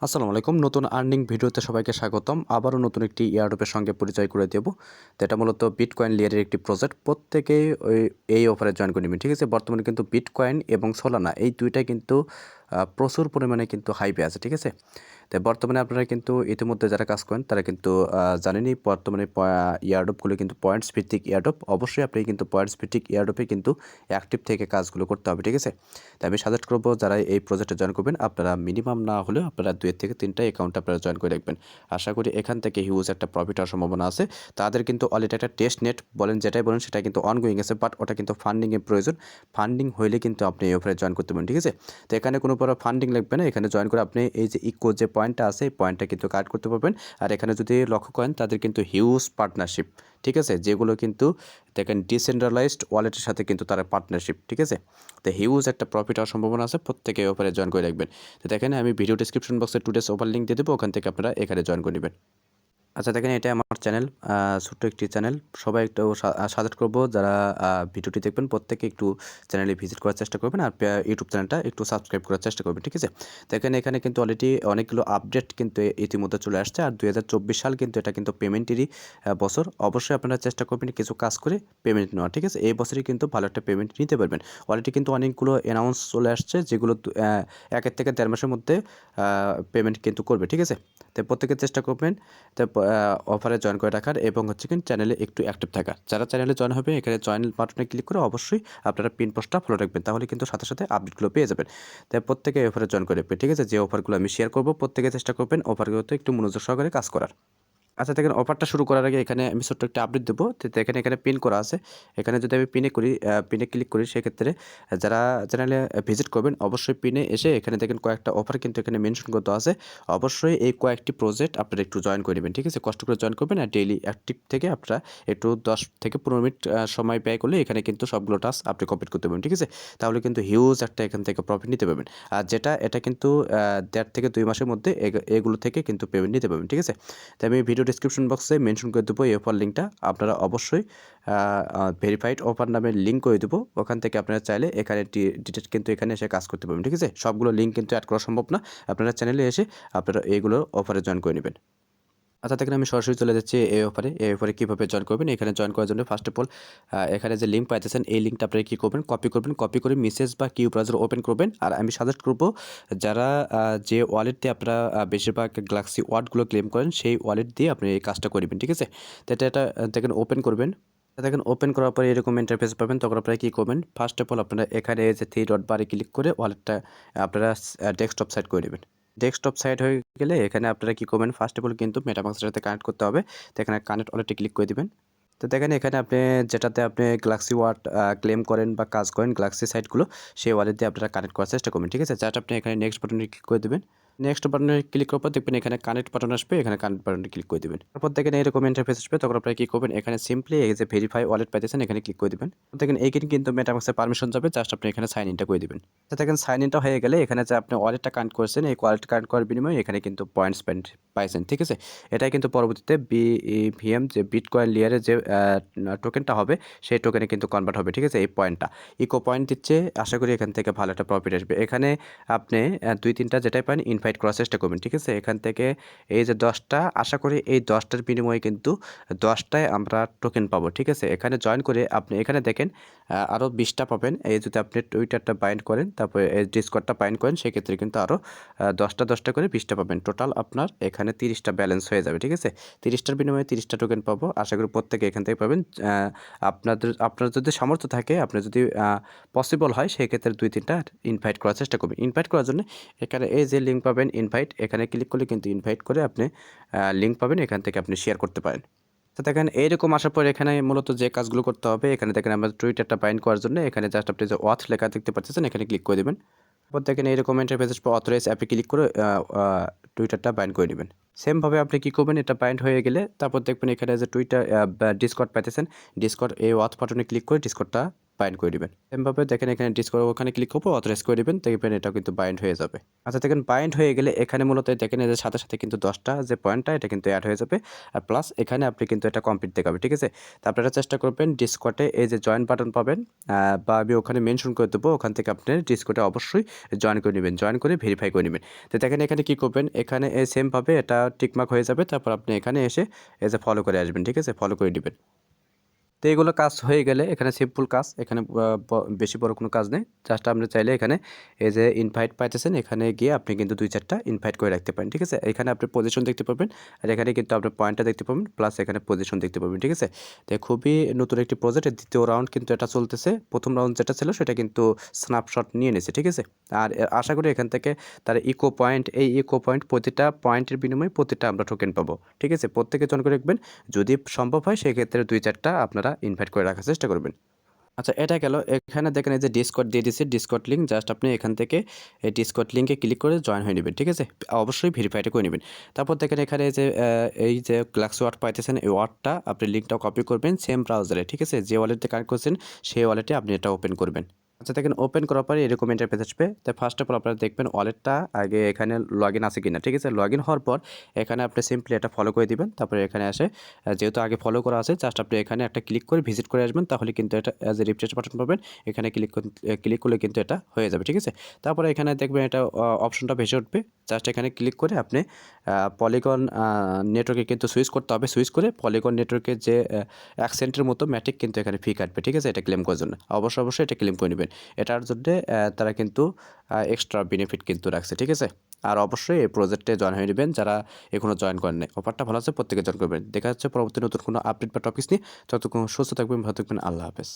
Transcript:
আসসালামু আলাইকুম। নতুন আর্নিং ভিডিওতে সবাইকে স্বাগতম। আবারও নতুন একটি এয়ারড্রপের সঙ্গে পরিচয় করে দেব। তো এটা মূলত বিটকয়েন লেয়ারের একটি প্রজেক্ট। প্রত্যেকেই এই অফারে জয়েন করে নেবেন। ঠিক আছে? বর্তমানে কিন্তু বিটকয়েন এবং সোলানা এই ২ টাই কিন্তু প্রচুর পরিমাণে কিন্তু হাইপে আছে। ঠিক আছে? তো বর্তমানে আপনারা কিন্তু ইতিমধ্যে যারা কাজ করেন তারা কিন্তু জানেনই বর্তমানে এয়ারড্রপগুলো কিন্তু পয়েন্টস ভিত্তিক এয়ারড্রপ। অবশ্যই আপনি কিন্তু পয়েন্টস ভিত্তিক এয়ারড্রপে কিন্তু অ্যাক্টিভ থেকে কাজগুলো করতে হবে। ঠিক আছে? তো আমি সাজেস্ট করব যারা এই প্রজেক্টে জয়েন করবেন আপনারা মিনিমাম না হলেও আপনারা ২ থেকে ৩টা অ্যাকাউন্ট আপনারা জয়েন করে রাখবেন। আশা করি এখান থেকে হিউজ একটা প্রফিট হওয়ার সম্ভাবনা আছে। তাদের কিন্তু অলরেডি একটা টেস্ট নেট বলেন যেটাই বলেন সেটা কিন্তু অনগোয়িং আছে, বাট ওটা কিন্তু ফান্ডিংয়ের প্রয়োজন। ফান্ডিং হইলে কিন্তু আপনি এই অফারে জয়েন করতে পারেন। ঠিক আছে? তো এখানে কোনো প্রকার ফান্ডিং লাগবে না। এখানে জয়েন করে আপনি এই যে ইকো যে পয়েন্টটা আছে এই পয়েন্টটা কিন্তু কাট করতে পারবেন। আর এখানে যদি লক্ষ্য করেন তাদের কিন্তু হিউজ পার্টনারশিপ। ঠিক আছে? যেগুলো কিন্তু দেখেন ডিসেন্ট্রালাইজড ওয়ালেটের সাথে কিন্তু তারা পার্টনারশিপ। ঠিক আছে? তো হিউজ একটা প্রফিট হওয়ার সম্ভাবনা আছে। প্রত্যেকে এই অফারে জয়েন করে রাখবেন। তো দেখেন আমি ভিডিও ডেসক্রিপশন বক্সে টুডেস অফার লিঙ্ক দিয়ে দেবো, ওখান থেকে আপনারা এখানে জয়েন করে নেবেন। আচ্ছা দেখেন এটা আমার চ্যানেল, ছোট্ট একটি চ্যানেল। সবাই একটু সাজেস্ট করবো যারা ভিডিওটি দেখবেন প্রত্যেকে একটু চ্যানেলে ভিজিট করার চেষ্টা করবেন আর ইউটিউব চ্যানেলটা একটু সাবস্ক্রাইব করার চেষ্টা করবেন। ঠিক আছে? দেখেন এখানে কিন্তু অলরেডি অনেকগুলো আপডেট কিন্তু ইতিমধ্যে চলে আসছে আর ২০২৪ সাল কিন্তু এটা কিন্তু পেমেন্টেরই বছর। অবশ্যই আপনারা চেষ্টা করবেন কিছু কাজ করে পেমেন্ট নেওয়া। ঠিক আছে? এই বছরই কিন্তু ভালো একটা পেমেন্ট নিতে পারবেন। অলরেডি কিন্তু অনেকগুলো অ্যানাউন্স চলে আসছে যেগুলো ১ থেকে ১.৫ মাসের মধ্যে পেমেন্ট কিন্তু করবে। ঠিক আছে? তো প্রত্যেকে চেষ্টা করবেন তো অফারে জয়েন করে রাখার এবং হচ্ছে কি চ্যানেলে একটু অ্যাক্টিভ থাকা। যারা চ্যানেলে জয়েন হবে এখানে জয়েন বাটনে ক্লিক করে অবশ্যই আপনারা পিন পোস্টটা ফলো রাখবেন। তাহলে কিন্তু সাথে, সাথে আপডেটগুলো পেয়ে যাবেন। তাই প্রত্যেকে এই অফারে জয়েন করে রাখবেন। ঠিক আছে? যে অফারগুলো আমি শেয়ার করব প্রত্যেকে চেষ্টা করবেন অফারগুলোতে একটু মনোযোগ সহকারে কাজ করার। আচ্ছা দেখেন অফারটা শুরু করার আগে এখানে আমি ছোট্ট একটা আপডেট দেবো। তো দেখেন এখানে পিন করা আছে। এখানে যদি আমি পিনে ক্লিক করি সেক্ষেত্রে যারা চ্যানেলে ভিজিট করবেন অবশ্যই পিনে এসে এখানে দেখেন কয়েকটা অফার কিন্তু এখানে মেনশন করতে আছে। অবশ্যই এই কয়েকটি প্রজেক্ট আপনারা একটু জয়েন করে নেবেন। ঠিক আছে? কষ্ট করে জয়েন করবেন আর ডেইলি অ্যাক্টিভ থেকে আপনারা একটু ১০ থেকে ১৫ মিনিট সময় ব্যয় করলে এখানে কিন্তু সবগুলো টাস্ক আপনি কমপ্লিট করতে পারবেন। ঠিক আছে? তাহলে কিন্তু হিউজ একটা এখান থেকে প্রফিট নিতে পারবেন। আর এটা কিন্তু ১.৫ থেকে ২ মাসের মধ্যে এগুলো থেকে কিন্তু পেমেন্ট নিতে পারবেন। ঠিক আছে? তো আমি ভিডিও ডিসক্রিপশন বক্সে মেনশন করে দেবো এই অফার লিঙ্কটা। আপনারা অবশ্যই ভেরিফাইড অফার নামে লিঙ্ক করে দেবো। ওখান থেকে আপনারা চাইলে এখানে ডিটেইলস কিন্তু এখানে এসে কাজ করতে পারবেন। ঠিক আছে? সবগুলো লিঙ্ক কিন্তু অ্যাড করা সম্ভব না। আপনারা চ্যানেলে এসে আপনারা এইগুলো অফারে জয়েন করে নেবেন। আচ্ছা দেখেন আমি সরাসরি চলে যাচ্ছি এই অফারে। এই অফারে কীভাবে জয়েন করবেন? এখানে জয়েন করার জন্য ফার্স্ট অফ অল এখানে যে লিঙ্ক পাইতেছেন এই লিঙ্কটা আপনারা কী করবেন? কপি করবেন। কপি করে মেসেজ বা কিউ ব্রাউজার ওপেন করবেন। আর আমি সাজেস্ট করব যারা যে ওয়ালেট দিয়ে আপনারা বেশিরভাগ গ্যালাক্সি ওয়ার্ডগুলো ক্লেম করেন সেই ওয়ালেট দিয়ে আপনি এই কাজটা করবেন। ঠিক আছে? তো এটা দেখেন ওপেন করবেন। দেখেন ওপেন করার পরে এরকম ইন্টারফেস পাবেন। তখন আপনারা কী করবেন? ফার্স্ট অফ অল আপনারা এখানে যে 3 ডট বারে ক্লিক করে ওয়ালেটটা আপনারা ডেস্কটপ সাইড করে নেবেন। ডেস্কটপ সাইড হয়ে গেলে এখানে আপনারা কী করবেন? ফার্স্ট অফ অল কিন্তু মেটামাস্কের সাথে কানেক্ট করতে হবে। তো এখানে কানেক্ট ওয়ালেটে ক্লিক করে দিবেন। তো দেখেন এখানে আপনি যেটাতে আপনি গ্যালাক্সি ওয়ার্ড ক্লেম করেন বা কাজ করেন গ্যালাক্সি সাইটগুলো সেই ওয়ালেট দিয়ে আপনারা কানেক্ট করার চেষ্টা করবেন। ঠিক আছে? জাস্ট আপনি এখানে নেক্সট বাটনে ক্লিক করে দেবেন। নেক্সট বাটনে ক্লিক করার পর দেখবেন এখানে কানেক্ট বাটন আসবে। এখানে কানেক্ট বাটনে ক্লিক করে দিবেন। তারপর দেখেন এরকম ইন্টারফেস আসবে। তখন আপনারা কী করবেন? এখানে সিম্পলি এই যে ভেরিফাই ওয়ালেট পাইতেছেন এখানে ক্লিক করে দিবেন। দেখেন এইখানে কিন্তু মেটামাস্কের পারমিশন যাবে। জাস্ট আপনি এখানে সাইন ইনটা করে দিবেন। তো দেখেন সাইন ইনটা হয়ে গেলে এখানে যে আপনি ওয়ালেটটা কানেক্ট করেছেন এই ওয়ালেট কানেক্ট করার বিনিময়ে এখানে কিন্তু পয়েন্টস পাইছেন। ঠিক আছে? এটাই কিন্তু পরবর্তীতে BEVM যে বিটকয়েন লেয়ারের যে টোকেনটা হবে সেই টোকেনে কিন্তু কনভার্ট হবে। ঠিক আছে? এই পয়েন্টটা ইকো পয়েন্ট দিচ্ছে। আশা করি এখান থেকে ভালো একটা প্রফিট আসবে। এখানে আপনি ২-৩টা যেটাই পান ইনভাইট করার চেষ্টা করবেন। ঠিক আছে? এখান থেকে এই যে 10টা আশা করি এই 10টার বিনিময়ে কিন্তু 10টায় আমরা টোকেন পাবো। ঠিক আছে? এখানে জয়েন করে আপনি এখানে দেখেন আরও 20টা পাবেন। এই যদি আপনি টুইটারটা বাইন্ড করেন তারপরে এই ডিসকর্ডটা বাইন্ড করেন সেক্ষেত্রে কিন্তু আরও 10টা করে 20টা পাবেন। টোটাল আপনার এখানে 30টা ব্যালেন্স হয়ে যাবে। ঠিক আছে? 30টার বিনিময়ে 30টা টোকেন পাবো। আশা করি প্রত্যেকে এখান থেকে পাবেন। আপনার যদি সামর্থ্য থাকে আপনি যদি পসিবল হয় সেক্ষেত্রে ২-৩টা ইনভাইট করার চেষ্টা করবেন। ইনভাইট করার জন্য এখানে এই যে লিঙ্ক পাবেন ইনভাইট এখানে ক্লিক করলে কিন্তু ইনভাইট করে আপনি লিঙ্ক পাবেন এখান থেকে আপনি শেয়ার করতে পারেন। তো দেখেন এইরকম আসার পর এখানে মূলত যে কাজগুলো করতে হবে এখানে দেখেন আমরা টুইটারটা বাইন্ড করার জন্য এখানে জাস্ট আপনি যে ওয়াথ লেখা দেখতে পাচ্ছেন এখানে ক্লিক করে দেবেন। তারপর দেখেন এইরকম ইন্টারফেস পর অথরাইজ অ্যাপে ক্লিক করে টুইটারটা বাইন্ড করে নেবেন। সেমভাবে আপনি কী করবেন? এটা বাইন্ড হয়ে গেলে তারপর দেখবেন এখানে যে টুইটার ডিসকর্ড পাইতেছেন। ডিসকর্ড এই ওয়াথ বাটনে ক্লিক করে ডিসকর্ডটা বাইন্ড করে দিবেন। এমভাবে দেখেন এখানে ডিসকভার ওখানে ক্লিক করবো, অথরাইজ করে দিবেন, দেখবেন এটাও কিন্তু বাইন্ড হয়ে যাবে। আচ্ছা দেখেন বাইন্ড হয়ে গেলে এখানে মূলত দেখেন এই যে সাথে সাথে কিন্তু 10টা যে পয়েন্টটা এটা কিন্তু অ্যাড হয়ে যাবে। আর প্লাস এখানে আপনি কিন্তু এটা কমপ্লিট দেখাবে, ঠিক আছে? তো আপনারা চেষ্টা করবেন ডিসকর্ডে এই যে জয়েন বাটন পাবেন, বা আমি ওখানে মেনশন করে দেবো, ওখান থেকে আপনি ডিসকর্ডে অবশ্যই জয়েন করে নেবেন, জয়েন করে ভেরিফাই করে নেবেন। তো দেখেন এখানে কী করবেন, এখানে সেমভাবে এটা টিকমার্ক হয়ে যাবে, তারপর আপনি এখানে এসে এই যে ফলো করে আসবেন, ঠিক আছে? ফলো করে দিবেন। তো এগুলো কাজ হয়ে গেলে এখানে সিম্পল কাজ, এখানে বেশি বড় কোনো কাজ নেই। জাস্ট আপনি চাইলে এখানে এই যে ইনভাইট পাইতেছেন, এখানে গিয়ে আপনি কিন্তু 2-4টা ইনভাইট করে রাখতে পারেন, ঠিক আছে? এখানে আপনি পজিশন দেখতে পাবেন, আর এখানে কিন্তু আপনি পয়েন্টটা দেখতে পাবেন, প্লাস এখানে পজিশন দেখতে পাবেন, ঠিক আছে? তো খুবই নতুন একটি প্রজেক্ট, দ্বিতীয় রাউন্ড কিন্তু এটা চলতেছে। প্রথম রাউন্ড যেটা ছিল সেটা কিন্তু স্ন্যাপশট নিয়ে নিয়েছে, ঠিক আছে? আর আশা করি এখান থেকে তার ইকো পয়েন্ট, এই ইকো পয়েন্ট প্রতিটা পয়েন্টের বিনিময়ে প্রতিটা আমরা টোকেন পাবো, ঠিক আছে? প্রত্যেকে জন করে রাখবেন, যদি সম্ভব হয় সেক্ষেত্রে 2-4টা আপনারা ইনভাইট করে রাখার চেষ্টা করবেন। আচ্ছা এটা গেল। এখানে দেখেন এই যে ডিসকর্ড দিয়ে দিচ্ছে, ডিসকর্ড লিঙ্ক, জাস্ট আপনি এখান থেকে এই ডিসকর্ড লিঙ্কে ক্লিক করে জয়েন হয়ে নেবেন, ঠিক আছে? অবশ্যই ভেরিফাইটা করে নেবেন। তারপর দেখেন এখানে এই যে গ্লাক্স ওয়ার্ড পাইতেছেন, এই ওয়ার্ডটা আপনি লিঙ্কটা কপি করবেন সেম ব্রাউজারে, ঠিক আছে? যে ওয়ালেটে কানেক্ট করছেন সেই ওয়ালেটে আপনি এটা ওপেন করবেন। আচ্ছা দেখেন ওপেন করার পরে এরকম ইন্টারফেস আসবে। তো ফার্স্ট অফ অল আপনারা দেখবেন ওয়ালেটটা আগে এখানে লগ ইন আছে কিনা, ঠিক আছে? লগ ইন হওয়ার পর এখানে আপনি সিম্পলি এটা ফলো করে দিবেন। তারপরে এখানে এসে যেহেতু আগে ফলো করা আছে, জাস্ট আপনি এখানে একটা ক্লিক করে ভিজিট করে আসবেন, তাহলে কিন্তু এটা অ্যাজ এ রিফ্রেশ বাটন পাবেন। এখানে ক্লিক করলে কিন্তু এটা হয়ে যাবে, ঠিক আছে? তারপরে এখানে দেখবেন এটা অপশনটা ভেসে উঠবে, জাস্ট এখানে ক্লিক করে আপনি পলিগন নেটওয়ার্কে কিন্তু সুইচ করতে হবে। সুইচ করে পলিগন নেটওয়ার্কের যে 1 সেন্টের মতো ম্যাটিক কিন্তু এখানে ফি কাটবে, ঠিক আছে? এটা ক্লেম করার জন্য অবশ্যই এটা ক্লেম করে নেবেন। এটার জন্যে তারা কিন্তু এক্সট্রা বেনিফিট কিন্তু রাখছে, ঠিক আছে? আর অবশ্যই এই প্রজেক্টে জয়েন হয়ে নেবেন যারা এখনও জয়েন করেন নাই। অফারটা ভালো আছে, প্রত্যেকে জয়েন করবেন। দেখা যাচ্ছে পরবর্তী নতুন কোনো আপডেট বা টপিকস নিয়ে। ততক্ষণ সুস্থ থাকবেন, ভালো থাকবেন। আল্লাহ হাফেজ।